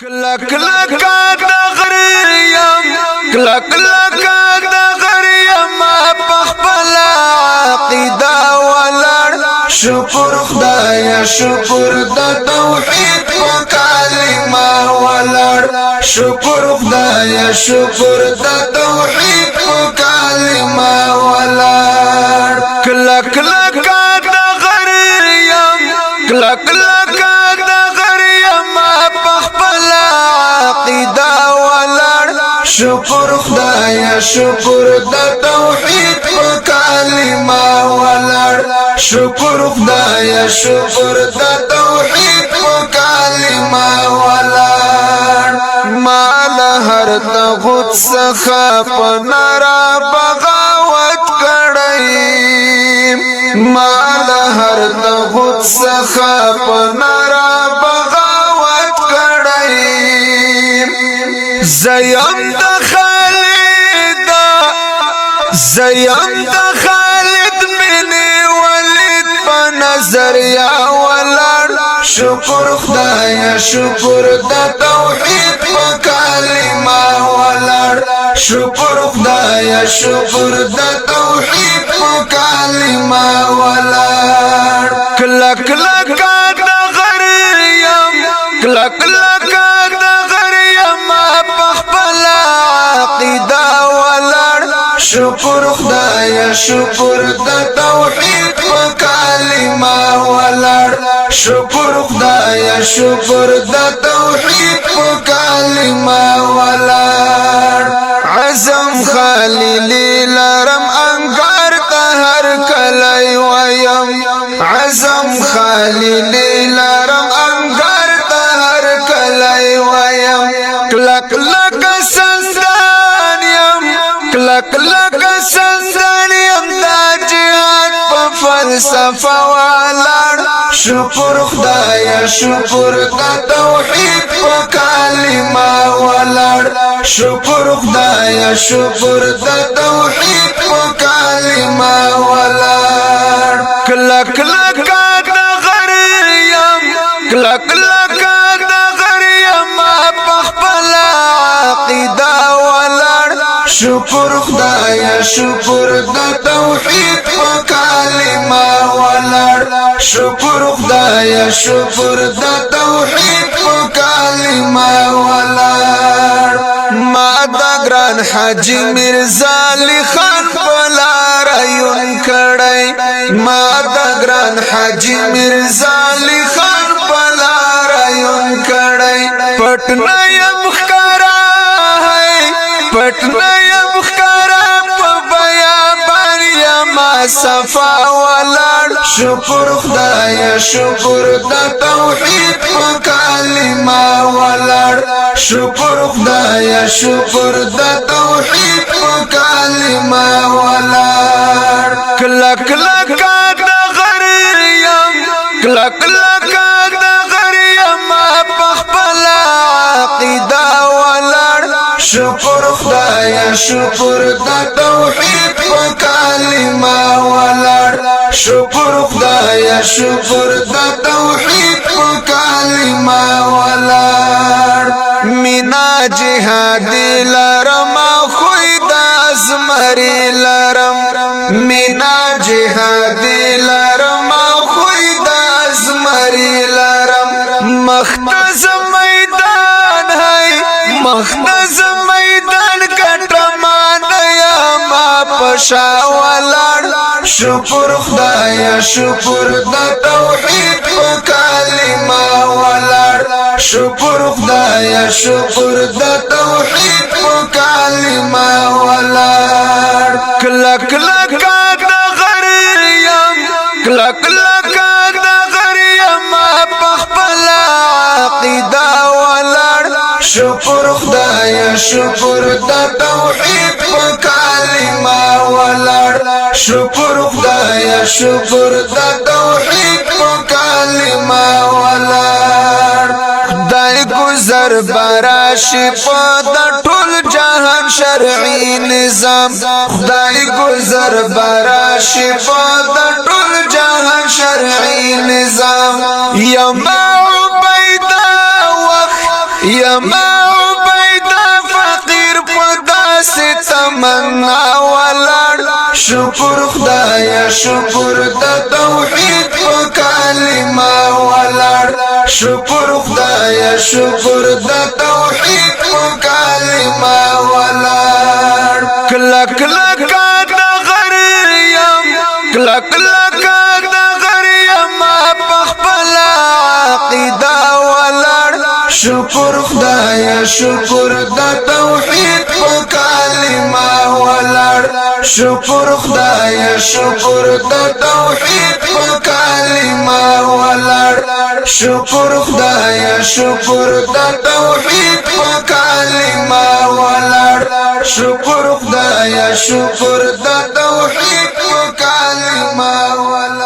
کلا کلا کا د غریم کلا کلا کا د غریم پخپل عقیده ولړ شکر خدای شکر د توحید په کلمه ولړ شکر خدای شکر د توحید په کلمه ولړ کلا کلا کا د غریم کلا کلا شکر خدای شکر د توحید په کلمه ولړ شکر خدای شکر د توحید په کلمه ولړ مال هر تغت څخه پنرا بغاوت کړی مال هر تغت څخه پنرا بغاوت کړی زیم د خالد منی ولید په نظر یا ولړ شکر خدای شکر د توحید په کلمه ولړ شکر خدای شکر د توحید په کلمه ولړ کلا کلا کا د غریم کلا کلا شکر خدای شکر د توحید په کلمه ولړ شکر خدای شکر د توحید په کلمه ولړ عزم خلیلی لرم انګار ته هر کلی ویم عزم خلیلی لرم انګار ته هر کلی ویم کلک لک سندان یم کلک لک سندان یم دا جهاد په فلسفه ولړ شکر خدای شکر د توحید په کلمه ولړ شکر خدای شکر د توحید په کلمه ولړ کلک لک د غریم کلک لک د غریم په خپل عقیده شکر خدای شکر د توحید په کلمه ولړ شکر خدای شکر د توحید په کلمه ولړ ما د ګران حاجی مرزا علی خان پلار یون کړی ما د ګران حاجی مرزا علی خان پلار یون کړی پټنا یم ښکارا پټنا صفا ولړ شکر خدای شکر د توحید په کلمه ولړ شکر خدای شکر د توحید په کلمه ولړ کلا کلا کا د غریم کلا کلا کا د غریم په خپل عقیده ولړ شکر خدای شکر د توحید په کلمه ولړ شکر خدای شکر د توحید په کلمه ولړ مینا جهاد لرم خوې د ازمري لرم مینا جهاد لرم خوې د ازمري لرم مختز میدان ہے مختز میدان کټمان یا ما پشا ولړ شکر خدای شکر د توحید په کلمه ولړ شکر خدای شکر د توحید په کلمه ولړ کلا کلا کا د غریم کلا کلا کا د غریم په خپل عقیده ولړ شکر خدای شکر د توحید په کلمه ولړ شکر خدای شکر د توحید په کلمه ولړ خدای گذر براشي په د ټول جهان شرعي نظام خدای گذر براشي په د ټول جهان شرعي نظام یم عبیدا یا ما عبیدا فقیر پدا سے تمنا ولړ شکر خدایا شکر د توحید په کلمه ولړ شکر خدایا شکر د توحید په کلمه ولړ کلا کلا کا د غریم کلا کلا کا د غریم په خپل عقیده ولړ شکر خدایا شکر د توحید په کلمه ولړ شکر خدایا شکر د توحید په کلمه ولړ شکر خدایا شکر د توحید په کلمه ولړ شکر خدایا شکر د توحید په کلمه ولړ